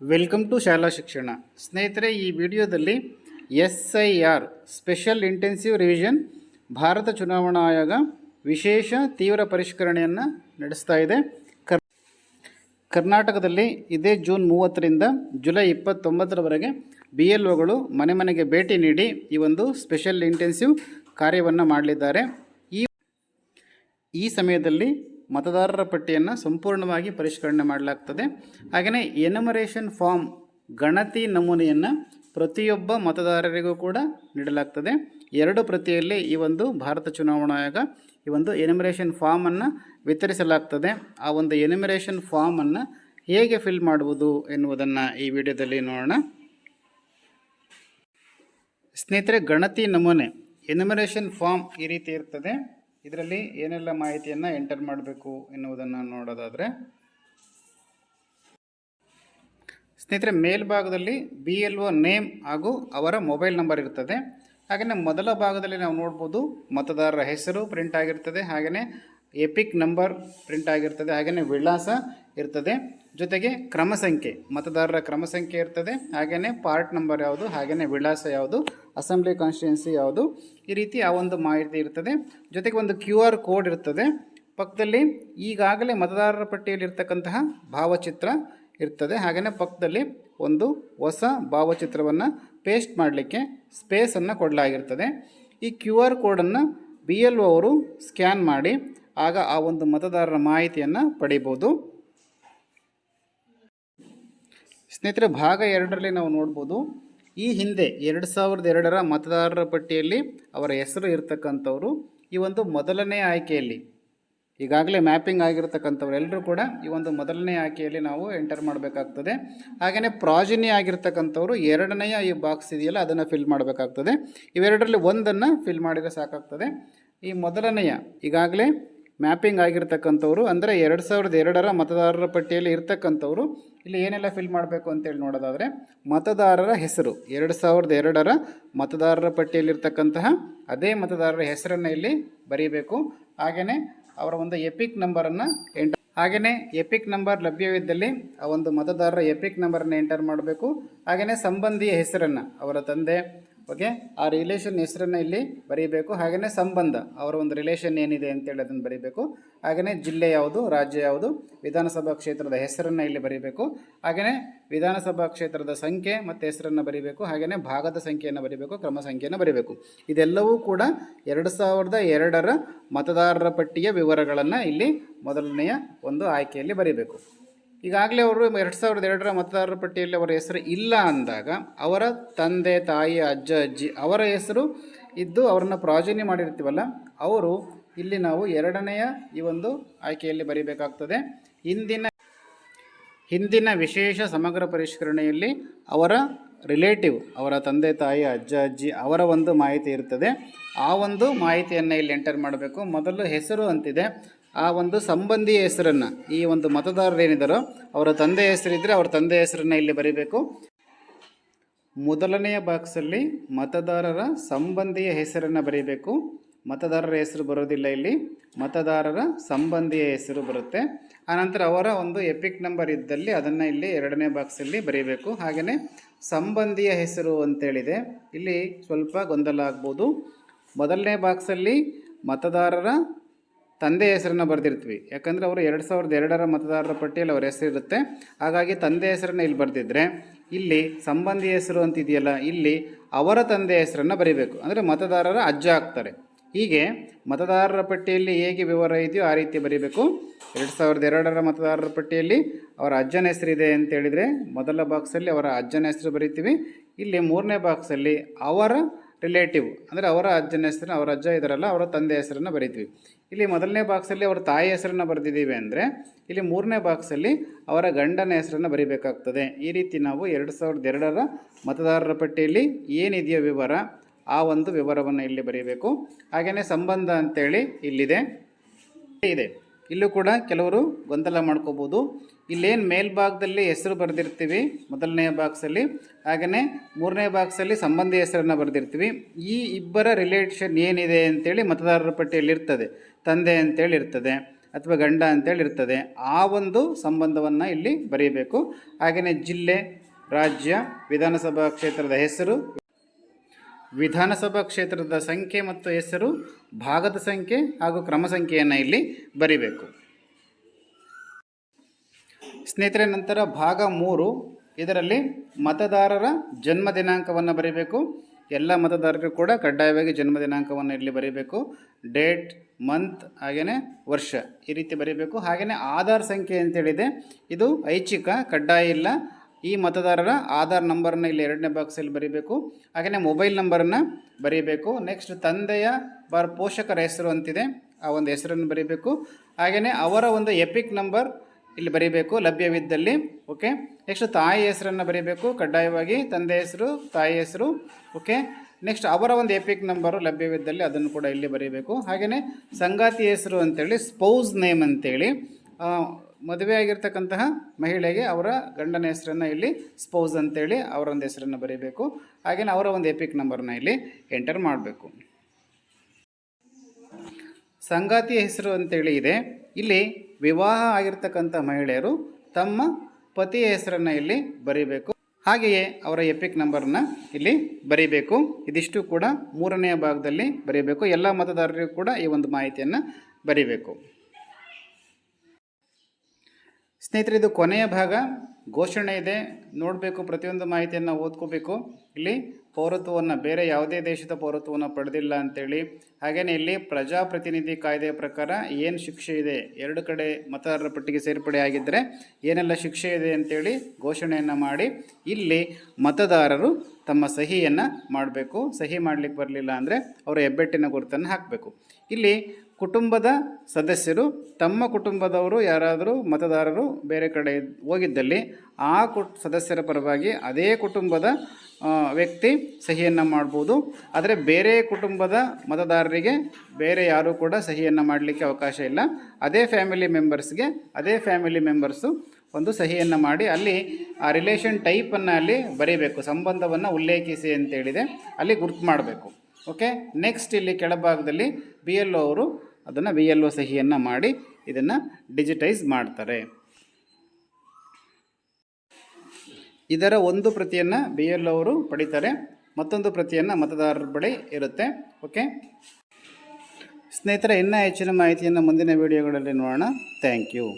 Welcome to ಶಾಲಾ ಶಿಕ್ಷಣ. ಸ್ನೇಹಿತರೆ, ಈ ವಿಡಿಯೋದಲ್ಲಿ SIR special intensive revision Bharat ಚುನಾವಣಾ ಆಯೋಗ ವಿಶೇಷ ತೀವ್ರ ಪರಿಷ್ಕರಣೆಯನ್ನು ನಡೆಸ್ತಾ ಇದೆ. ಕರ್ನಾಟಕದಲ್ಲಿ ಇದೇ ಜೂನ್ 30ರಿಂದ ಜುಲೈ 29ರವರೆಗೆ BLOಗಳು ಮನೆ ಮನೆಗೆ ಭೇಟಿ ನೀಡಿ ಈ ಒಂದು ಸ್ಪೆಷಲ್ ಇಂಟೆನ್ಸಿವ್ ಕಾರ್ಯವನ್ನು ಮಾಡಲಿದ್ದಾರೆ. ಈ ಸಮಯದಲ್ಲಿ ಮತದಾರರ ಪಟ್ಟಿಯನ್ನು ಸಂಪೂರ್ಣವಾಗಿ ಪರಿಷ್ಕರಣೆ ಮಾಡಲಾಗ್ತದೆ. ಹಾಗೆಯೇ ಎನುಮರೇಷನ್ ಫಾರ್ಮ್ ಗಣತಿ ನಮೂನೆಯನ್ನು ಪ್ರತಿಯೊಬ್ಬ ಮತದಾರರಿಗೂ ಕೂಡ ನೀಡಲಾಗ್ತದೆ. 2 ಪ್ರತಿಯಲ್ಲಿ ಈ ಒಂದು ಭಾರತ ಚುನಾವಣಾ ಆಯೋಗ ಈ ಒಂದು ಎನುಮರೇಷನ್ ಫಾರ್ಮನ್ನು ವಿತರಿಸಲಾಗ್ತದೆ. ಆ ಒಂದು ಎನುಮರೇಷನ್ ಫಾರ್ಮನ್ನು ಹೇಗೆ ಫಿಲ್ ಮಾಡುವುದು ಎನ್ನುವುದನ್ನು ಈ ವಿಡಿಯೋದಲ್ಲಿ ನೋಡೋಣ. ಸ್ನೇಹಿತರೆ, ಗಣತಿ ನಮೂನೆ ಎನುಮರೇಷನ್ ಫಾರ್ಮ್ ಈ ರೀತಿ ಇರ್ತದೆ. ಇದರಲ್ಲಿ ಏನೆಲ್ಲ ಮಾಹಿತಿಯನ್ನು ಎಂಟರ್ ಮಾಡಬೇಕು ಎನ್ನುವುದನ್ನು ನೋಡೋದಾದರೆ, ಸ್ನೇಹಿತರೆ, ಮೇಲ್ಭಾಗದಲ್ಲಿ BLO ನೇಮ್ ಹಾಗೂ ಅವರ ಮೊಬೈಲ್ ನಂಬರ್ ಇರ್ತದೆ. ಹಾಗೆಯೇ ಮೊದಲ ಭಾಗದಲ್ಲಿ ನಾವು ನೋಡ್ಬೋದು ಮತದಾರರ ಹೆಸರು ಪ್ರಿಂಟ್ ಆಗಿರ್ತದೆ, ಹಾಗೆಯೇ ಎಪಿಕ್ ನಂಬರ್ ಪ್ರಿಂಟ್ ಆಗಿರ್ತದೆ, ಹಾಗೆಯೇ ವಿಳಾಸ ಇರ್ತದೆ, ಜೊತೆಗೆ ಕ್ರಮ ಸಂಖ್ಯೆ, ಮತದಾರರ ಕ್ರಮ ಸಂಖ್ಯೆ ಇರ್ತದೆ, ಹಾಗೆಯೇ ಪಾರ್ಟ್ ನಂಬರ್ ಯಾವುದು, ಹಾಗೆಯೇ ವಿಳಾಸ ಯಾವುದು, ಅಸೆಂಬ್ಲಿ ಕಾನ್ಸ್ಟಿಟ್ಯೂನ್ಸಿ ಯಾವುದು, ಈ ರೀತಿ ಆ ಒಂದು ಮಾಹಿತಿ ಇರ್ತದೆ. ಜೊತೆಗೆ ಒಂದು QR ಕೋಡ್ ಇರ್ತದೆ. ಪಕ್ಕದಲ್ಲಿ ಈಗಾಗಲೇ ಮತದಾರರ ಪಟ್ಟಿಯಲ್ಲಿ ಇರ್ತಕ್ಕಂತಹ ಭಾವಚಿತ್ರ ಇರ್ತದೆ. ಹಾಗೆಯೇ ಪಕ್ಕದಲ್ಲಿ ಒಂದು ಹೊಸ ಭಾವಚಿತ್ರವನ್ನು ಪೇಸ್ಟ್ ಮಾಡಲಿಕ್ಕೆ ಸ್ಪೇಸನ್ನು ಕೊಡಲಾಗಿರ್ತದೆ. ಈ QR ಕೋಡನ್ನು BLO ಅವರು ಸ್ಕ್ಯಾನ್ ಮಾಡಿ ಆಗ ಆ ಒಂದು ಮತದಾರರ ಮಾಹಿತಿಯನ್ನು ಪಡಿಬೋದು. ಸ್ನೇಹಿತರೆ, ಭಾಗ 2ರಲ್ಲಿ ನಾವು ನೋಡ್ಬೋದು, ಈ ಹಿಂದೆ 2002ರ ಮತದಾರರ ಪಟ್ಟಿಯಲ್ಲಿ ಅವರ ಹೆಸರು ಇರ್ತಕ್ಕಂಥವರು ಈ ಒಂದು ಮೊದಲನೇ ಆಯ್ಕೆಯಲ್ಲಿ ಈಗಾಗಲೇ ಮ್ಯಾಪಿಂಗ್ ಆಗಿರ್ತಕ್ಕಂಥವ್ರು ಎಲ್ಲರೂ ಕೂಡ ಈ ಒಂದು ಮೊದಲನೇ ಆಯ್ಕೆಯಲ್ಲಿ ನಾವು ಎಂಟರ್ ಮಾಡಬೇಕಾಗ್ತದೆ. ಹಾಗೆಯೇ ಪ್ರಾಜಿನಿ ಆಗಿರ್ತಕ್ಕಂಥವ್ರು 2ನೆಯ ಈ ಬಾಕ್ಸ್ ಇದೆಯಲ್ಲ ಅದನ್ನು ಫಿಲ್ ಮಾಡಬೇಕಾಗ್ತದೆ. ಇವೆರಡರಲ್ಲಿ ಒಂದನ್ನು ಫಿಲ್ ಮಾಡಿದರೆ ಸಾಕಾಗ್ತದೆ. ಈ ಮೊದಲನೆಯ ಈಗಾಗಲೇ ಮ್ಯಾಪಿಂಗ್ ಆಗಿರ್ತಕ್ಕಂಥವ್ರು ಅಂದರೆ 2002ರ ಮತದಾರರ ಪಟ್ಟಿಯಲ್ಲಿ ಇರ್ತಕ್ಕಂಥವ್ರು ಇಲ್ಲಿ ಏನೆಲ್ಲ ಫಿಲ್ ಮಾಡಬೇಕು ಅಂತೇಳಿ ನೋಡೋದಾದರೆ, ಮತದಾರರ ಹೆಸರು 2002ರ ಮತದಾರರ ಪಟ್ಟಿಯಲ್ಲಿರ್ತಕ್ಕಂತಹ ಅದೇ ಮತದಾರರ ಹೆಸರನ್ನು ಇಲ್ಲಿ ಬರೀಬೇಕು. ಹಾಗೆಯೇ ಅವರ ಒಂದು ಎಪಿಕ್ ನಂಬರನ್ನು ಹಾಗೆಯೇ ಎಪಿಕ್ ನಂಬರ್ ಲಭ್ಯವಿದ್ದಲ್ಲಿ ಆ ಒಂದು ಮತದಾರರ ಎಪಿಕ್ ನಂಬರನ್ನು ಎಂಟರ್ ಮಾಡಬೇಕು. ಹಾಗೆಯೇ ಸಂಬಂಧಿಯ ಹೆಸರನ್ನು, ಅವರ ತಂದೆ ಆ ರಿಲೇಷನ್ ಹೆಸರನ್ನು ಇಲ್ಲಿ ಬರೀಬೇಕು. ಹಾಗೆಯೇ ಸಂಬಂಧ, ಅವರ ಒಂದು ರಿಲೇಷನ್ ಏನಿದೆ ಅಂತೇಳಿ ಅದನ್ನು ಬರೀಬೇಕು. ಹಾಗೆಯೇ ಜಿಲ್ಲೆ ಯಾವುದು, ರಾಜ್ಯ ಯಾವುದು, ವಿಧಾನಸಭಾ ಕ್ಷೇತ್ರದ ಹೆಸರನ್ನು ಇಲ್ಲಿ ಬರೀಬೇಕು. ಹಾಗೆಯೇ ವಿಧಾನಸಭಾ ಕ್ಷೇತ್ರದ ಸಂಖ್ಯೆ ಮತ್ತು ಹೆಸರನ್ನು ಬರೀಬೇಕು. ಹಾಗೆಯೇ ಭಾಗದ ಸಂಖ್ಯೆಯನ್ನು ಬರೀಬೇಕು, ಕ್ರಮ ಸಂಖ್ಯೆಯನ್ನು ಬರೀಬೇಕು. ಇದೆಲ್ಲವೂ ಕೂಡ 2002ರ ಮತದಾರರ ಪಟ್ಟಿಯ ವಿವರಗಳನ್ನು ಇಲ್ಲಿ ಮೊದಲನೆಯ ಒಂದು ಆಯ್ಕೆಯಲ್ಲಿ ಬರೀಬೇಕು. ಈಗಾಗಲೇ ಅವರು 2002ರ ಮತದಾರರ ಪಟ್ಟಿಯಲ್ಲಿ ಅವರ ಹೆಸರು ಇಲ್ಲ ಅಂದಾಗ ಅವರ ತಂದೆ, ತಾಯಿ, ಅಜ್ಜ, ಅಜ್ಜಿ ಅವರ ಹೆಸರು ಇದ್ದು ಅವರನ್ನು ಪ್ರಾಜನಿ ಮಾಡಿರ್ತೀವಲ್ಲ, ಅವರು ಇಲ್ಲಿ ನಾವು 2ನೆಯ ಈ ಒಂದು ಆಯ್ಕೆಯಲ್ಲಿ ಬರೀಬೇಕಾಗ್ತದೆ. ಹಿಂದಿನ ವಿಶೇಷ ಸಮಗ್ರ ಪರಿಷ್ಕರಣೆಯಲ್ಲಿ ಅವರ ರಿಲೇಟಿವ್, ಅವರ ತಂದೆ, ತಾಯಿ, ಅಜ್ಜ, ಅಜ್ಜಿ ಅವರ ಒಂದು ಮಾಹಿತಿ ಇರ್ತದೆ. ಆ ಒಂದು ಮಾಹಿತಿಯನ್ನು ಇಲ್ಲಿ ಎಂಟರ್ ಮಾಡಬೇಕು. ಮೊದಲು ಹೆಸರು ಅಂತಿದೆ, ಆ ಒಂದು ಸಂಬಂಧಿಯ ಹೆಸರನ್ನು, ಈ ಒಂದು ಮತದಾರರು ಏನಿದ್ದಾರೋ ಅವರ ತಂದೆ ಹೆಸರಿದ್ದರೆ ಅವರ ತಂದೆ ಹೆಸರನ್ನು ಇಲ್ಲಿ ಬರೀಬೇಕು. ಮೊದಲನೆಯ ಬಾಕ್ಸಲ್ಲಿ ಮತದಾರರ ಸಂಬಂಧಿಯ ಹೆಸರನ್ನು ಬರೀಬೇಕು. ಮತದಾರರ ಹೆಸರು ಬರೋದಿಲ್ಲ, ಇಲ್ಲಿ ಮತದಾರರ ಸಂಬಂಧಿಯ ಹೆಸರು ಬರುತ್ತೆ. ಆನಂತರ ಅವರ ಒಂದು ಎಪಿಕ್ ನಂಬರ್ ಇದ್ದಲ್ಲಿ ಅದನ್ನು ಇಲ್ಲಿ 2ನೇ ಬಾಕ್ಸಲ್ಲಿ ಬರೀಬೇಕು. ಹಾಗೆಯೇ ಸಂಬಂಧಿಯ ಹೆಸರು ಅಂತೇಳಿದೆ, ಇಲ್ಲಿ ಸ್ವಲ್ಪ ಗೊಂದಲ ಆಗ್ಬೋದು. ಮೊದಲನೇ ಬಾಕ್ಸಲ್ಲಿ ಮತದಾರರ ತಂದೆ ಹೆಸರನ್ನು ಬರೆದಿರ್ತೀವಿ, ಯಾಕಂದರೆ ಅವರು 2002ರ ಮತದಾರರ ಪಟ್ಟಿಯಲ್ಲಿ ಅವರ ಹೆಸರಿರುತ್ತೆ. ಹಾಗಾಗಿ ತಂದೆ ಹೆಸರನ್ನು ಇಲ್ಲಿ ಬರೆದಿದ್ದರೆ ಇಲ್ಲಿ ಸಂಬಂಧಿ ಹೆಸರು ಅಂತಿದೆಯಲ್ಲ, ಇಲ್ಲಿ ಅವರ ತಂದೆ ಹೆಸರನ್ನು ಬರೀಬೇಕು. ಅಂದರೆ ಮತದಾರರ ಅಜ್ಜ ಆಗ್ತಾರೆ. ಹೀಗೆ ಮತದಾರರ ಪಟ್ಟಿಯಲ್ಲಿ ಹೇಗೆ ವಿವರ ಇದೆಯೋ ಆ ರೀತಿ ಬರೀಬೇಕು. 2002ರ ಮತದಾರರ ಪಟ್ಟಿಯಲ್ಲಿ ಅವರ ಅಜ್ಜನ ಹೆಸರಿದೆ ಅಂತೇಳಿದರೆ ಮೊದಲ ಬಾಕ್ಸಲ್ಲಿ ಅವರ ಅಜ್ಜನ ಹೆಸರು ಬರೀತೀವಿ. ಇಲ್ಲಿ 3ನೇ ಬಾಕ್ಸಲ್ಲಿ ಅವರ ರಿಲೇಟಿವ್ ಅಂದರೆ ಅವರ ಅಜ್ಜನ ಹೆಸರನ್ನು, ಅವರ ಅಜ್ಜ ಇದ್ದಾರಲ್ಲ ಅವರ ತಂದೆ ಹೆಸರನ್ನು ಬರೀತೀವಿ. ಇಲ್ಲಿ ಮೊದಲನೇ ಬಾಕ್ಸಲ್ಲಿ ಅವರ ತಾಯಿ ಹೆಸರನ್ನು ಬರೆದಿದ್ದೀವಿ ಅಂದರೆ ಇಲ್ಲಿ 3ನೇ ಬಾಕ್ಸಲ್ಲಿ ಅವರ ಗಂಡನ ಹೆಸರನ್ನು ಬರೀಬೇಕಾಗ್ತದೆ. ಈ ರೀತಿ ನಾವು 2002ರ ಮತದಾರರ ಪಟ್ಟಿಯಲ್ಲಿ ಏನಿದೆಯೋ ವಿವರ ಆ ಒಂದು ವಿವರವನ್ನು ಇಲ್ಲಿ ಬರೀಬೇಕು. ಹಾಗೆಯೇ ಸಂಬಂಧ ಅಂತೇಳಿ ಇಲ್ಲಿದೆ. ಇಲ್ಲೂ ಕೂಡ ಕೆಲವರು ಗೊಂದಲ ಮಾಡ್ಕೋಬೋದು. ಇಲ್ಲೇನು ಮೇಲ್ಭಾಗದಲ್ಲಿ ಹೆಸರು ಬರೆದಿರ್ತೀವಿ ಮೊದಲನೆಯ ಬಾಕ್ಸಲ್ಲಿ, ಹಾಗೆಯೇ 3ನೇ ಬಾಕ್ಸಲ್ಲಿ ಸಂಬಂಧಿ ಹೆಸರನ್ನು ಬರೆದಿರ್ತೀವಿ. ಈ ಇಬ್ಬರ ರಿಲೇಷನ್ ಏನಿದೆ ಅಂತೇಳಿ ಮತದಾರರ ಪಟ್ಟಿಯಲ್ಲಿ ಇರ್ತದೆ, ತಂದೆ ಅಂತೇಳಿ ಇರ್ತದೆ. ಅಥವಾ ಗಂಡ ಅಂತೇಳಿ ಇರ್ತದೆ. ಆ ಒಂದು ಸಂಬಂಧವನ್ನು ಇಲ್ಲಿ ಬರೀಬೇಕು. ಹಾಗೆಯೇ ಜಿಲ್ಲೆ, ರಾಜ್ಯ, ವಿಧಾನಸಭಾ ಕ್ಷೇತ್ರದ ಹೆಸರು, ವಿಧಾನಸಭಾ ಕ್ಷೇತ್ರದ ಸಂಖ್ಯೆ ಮತ್ತು ಹೆಸರು, ಭಾಗದ ಸಂಖ್ಯೆ ಹಾಗೂ ಕ್ರಮ ಸಂಖ್ಯೆಯನ್ನು ಇಲ್ಲಿ ಬರೀಬೇಕು. ಸ್ನೇಹಿತರೆ, ನಂತರ ಭಾಗ 3, ಇದರಲ್ಲಿ ಮತದಾರರ ಜನ್ಮ ದಿನಾಂಕವನ್ನು ಬರೀಬೇಕು. ಎಲ್ಲ ಮತದಾರರು ಕೂಡ ಕಡ್ಡಾಯವಾಗಿ ಜನ್ಮ ದಿನಾಂಕವನ್ನು ಇಲ್ಲಿ ಬರೀಬೇಕು. ಡೇಟ್, ಮಂತ್, ಹಾಗೆಯೇ ವರ್ಷ, ಈ ರೀತಿ ಬರೀಬೇಕು. ಹಾಗೆಯೇ ಆಧಾರ್ ಸಂಖ್ಯೆ ಅಂತೇಳಿದೆ, ಇದು ಐಚ್ಛಿಕ, ಕಡ್ಡಾಯ ಇಲ್ಲ. ಈ ಮತದಾರರ ಆಧಾರ್ ನಂಬರನ್ನು ಇಲ್ಲಿ 2ನೇ ಬಾಕ್ಸಲ್ಲಿ ಬರೀಬೇಕು. ಹಾಗೆಯೇ ಮೊಬೈಲ್ ನಂಬರನ್ನು ಬರೀಬೇಕು. ನೆಕ್ಸ್ಟ್ ತಂದೆಯ ಪೋಷಕರ ಹೆಸರು ಅಂತಿದೆ, ಆ ಒಂದು ಹೆಸರನ್ನು ಬರೀಬೇಕು. ಹಾಗೆಯೇ ಅವರ ಒಂದು ಎಪಿಕ್ ನಂಬರ್ ಇಲ್ಲಿ ಬರೀಬೇಕು ಲಭ್ಯವಿದ್ದಲ್ಲಿ. ಓಕೆ. ನೆಕ್ಸ್ಟ್ ತಾಯಿ ಹೆಸರನ್ನು ಬರೀಬೇಕು ಕಡ್ಡಾಯವಾಗಿ, ತಂದೆ ಹೆಸರು, ತಾಯಿ ಹೆಸರು. ಓಕೆ. ನೆಕ್ಸ್ಟ್ ಅವರ ಒಂದು ಎಪಿಕ್ ನಂಬರು ಲಭ್ಯವಿದ್ದಲ್ಲಿ ಅದನ್ನು ಕೂಡ ಇಲ್ಲಿ ಬರೀಬೇಕು. ಹಾಗೆಯೇ ಸಂಗಾತಿ ಹೆಸರು ಅಂತೇಳಿ, ಸ್ಪೌಸ್ ನೇಮ್ ಅಂತೇಳಿ, ಮದುವೆ ಆಗಿರ್ತಕ್ಕಂತಹ ಮಹಿಳೆಗೆ ಅವರ ಗಂಡನ ಹೆಸರನ್ನು ಇಲ್ಲಿ ಸ್ಪೌಸ್ ಅಂತೇಳಿ ಅವರ ಒಂದು ಹೆಸರನ್ನು ಬರೀಬೇಕು. ಹಾಗೆಯೇ ಅವರ ಒಂದು ಎಪಿಕ್ ನಂಬರನ್ನ ಇಲ್ಲಿ ಎಂಟರ್ ಮಾಡಬೇಕು. ಸಂಗಾತಿ ಹೆಸರು ಅಂತೇಳಿ ಇದೆ, ಇಲ್ಲಿ ವಿವಾಹ ಆಗಿರ್ತಕ್ಕಂಥ ಮಹಿಳೆಯರು ತಮ್ಮ ಪತಿಯ ಹೆಸರನ್ನು ಇಲ್ಲಿ ಬರೀಬೇಕು. ಹಾಗೆಯೇ ಅವರ ಎಪಿಕ್ ನಂಬರನ್ನ ಇಲ್ಲಿ ಬರೀಬೇಕು. ಇದಿಷ್ಟು ಕೂಡ 3ನೇ ಭಾಗದಲ್ಲಿ ಬರೀಬೇಕು. ಎಲ್ಲ ಮತದಾರರಿಗೂ ಕೂಡ ಈ ಒಂದು ಮಾಹಿತಿಯನ್ನು ಬರೀಬೇಕು. ಸ್ನೇಹಿತರೆ, ಇದು ಕೊನೆಯ ಭಾಗ, ಘೋಷಣೆ ಇದೆ, ನೋಡಬೇಕು, ಪ್ರತಿಯೊಂದು ಮಾಹಿತಿಯನ್ನು ಓದ್ಕೋಬೇಕು. ಇಲ್ಲಿ ಪೌರತ್ವವನ್ನು, ಬೇರೆ ಯಾವುದೇ ದೇಶದ ಪೌರತ್ವವನ್ನು ಪಡೆದಿಲ್ಲ ಅಂತೇಳಿ, ಹಾಗೆಯೇ ಇಲ್ಲಿ ಪ್ರಜಾಪ್ರತಿನಿಧಿ ಕಾಯ್ದೆಯ ಪ್ರಕಾರ ಏನು ಶಿಕ್ಷೆ ಇದೆ, 2 ಕಡೆ ಮತದಾರರ ಪಟ್ಟಿಗೆ ಸೇರ್ಪಡೆ ಆಗಿದ್ದರೆ ಏನೆಲ್ಲ ಶಿಕ್ಷೆ ಇದೆ ಅಂತೇಳಿ ಘೋಷಣೆಯನ್ನು ಮಾಡಿ ಇಲ್ಲಿ ಮತದಾರರು ತಮ್ಮ ಸಹಿಯನ್ನು ಮಾಡಬೇಕು. ಸಹಿ ಮಾಡಲಿಕ್ಕೆ ಬರಲಿಲ್ಲ ಅಂದರೆ ಅವರ ಹೆಬ್ಬೆಟ್ಟಿನ ಗುರುತನ್ನು ಹಾಕಬೇಕು. ಇಲ್ಲಿ ಕುಟುಂಬದ ಸದಸ್ಯರು ತಮ್ಮ ಕುಟುಂಬದವರು ಯಾರಾದರೂ ಮತದಾರರು ಬೇರೆ ಕಡೆ ಹೋಗಿದ್ದಲ್ಲಿ ಆ ಸದಸ್ಯರ ಪರವಾಗಿ ಅದೇ ಕುಟುಂಬದ ವ್ಯಕ್ತಿ ಸಹಿಯನ್ನು ಮಾಡ್ಬೋದು. ಆದರೆ ಬೇರೆ ಕುಟುಂಬದ ಮತದಾರರಿಗೆ ಬೇರೆ ಯಾರೂ ಕೂಡ ಸಹಿಯನ್ನು ಮಾಡಲಿಕ್ಕೆ ಅವಕಾಶ ಇಲ್ಲ. ಅದೇ ಫ್ಯಾಮಿಲಿ ಮೆಂಬರ್ಸು ಒಂದು ಸಹಿಯನ್ನು ಮಾಡಿ ಅಲ್ಲಿ ಆ ರಿಲೇಷನ್ ಟೈಪನ್ನು ಅಲ್ಲಿ ಬರೀಬೇಕು. ಸಂಬಂಧವನ್ನು ಉಲ್ಲೇಖಿಸಿ ಅಂತೇಳಿದೆ, ಅಲ್ಲಿ ಗುರ್ತು ಮಾಡಬೇಕು. ಓಕೆ. ನೆಕ್ಸ್ಟ್ ಇಲ್ಲಿ ಕೆಳಭಾಗದಲ್ಲಿ BLO ಅವರು ಅದನ್ನು BLO ಸಹಿಯನ್ನು ಮಾಡಿ ಇದನ್ನು ಡಿಜಿಟೈಸ್ ಮಾಡ್ತಾರೆ. ಇದರ ಒಂದು ಪ್ರತಿಯನ್ನು BLO ಅವರು ಪಡಿತಾರೆ, ಮತ್ತೊಂದು ಪ್ರತಿಯನ್ನು ಮತದಾರರ ಬಳಿ ಇರುತ್ತೆ. ಓಕೆ ಸ್ನೇಹಿತರೆ, ಇನ್ನೂ ಹೆಚ್ಚಿನ ಮಾಹಿತಿಯನ್ನು ಮುಂದಿನ ವಿಡಿಯೋಗಳಲ್ಲಿ ನೋಡೋಣ. Thank you.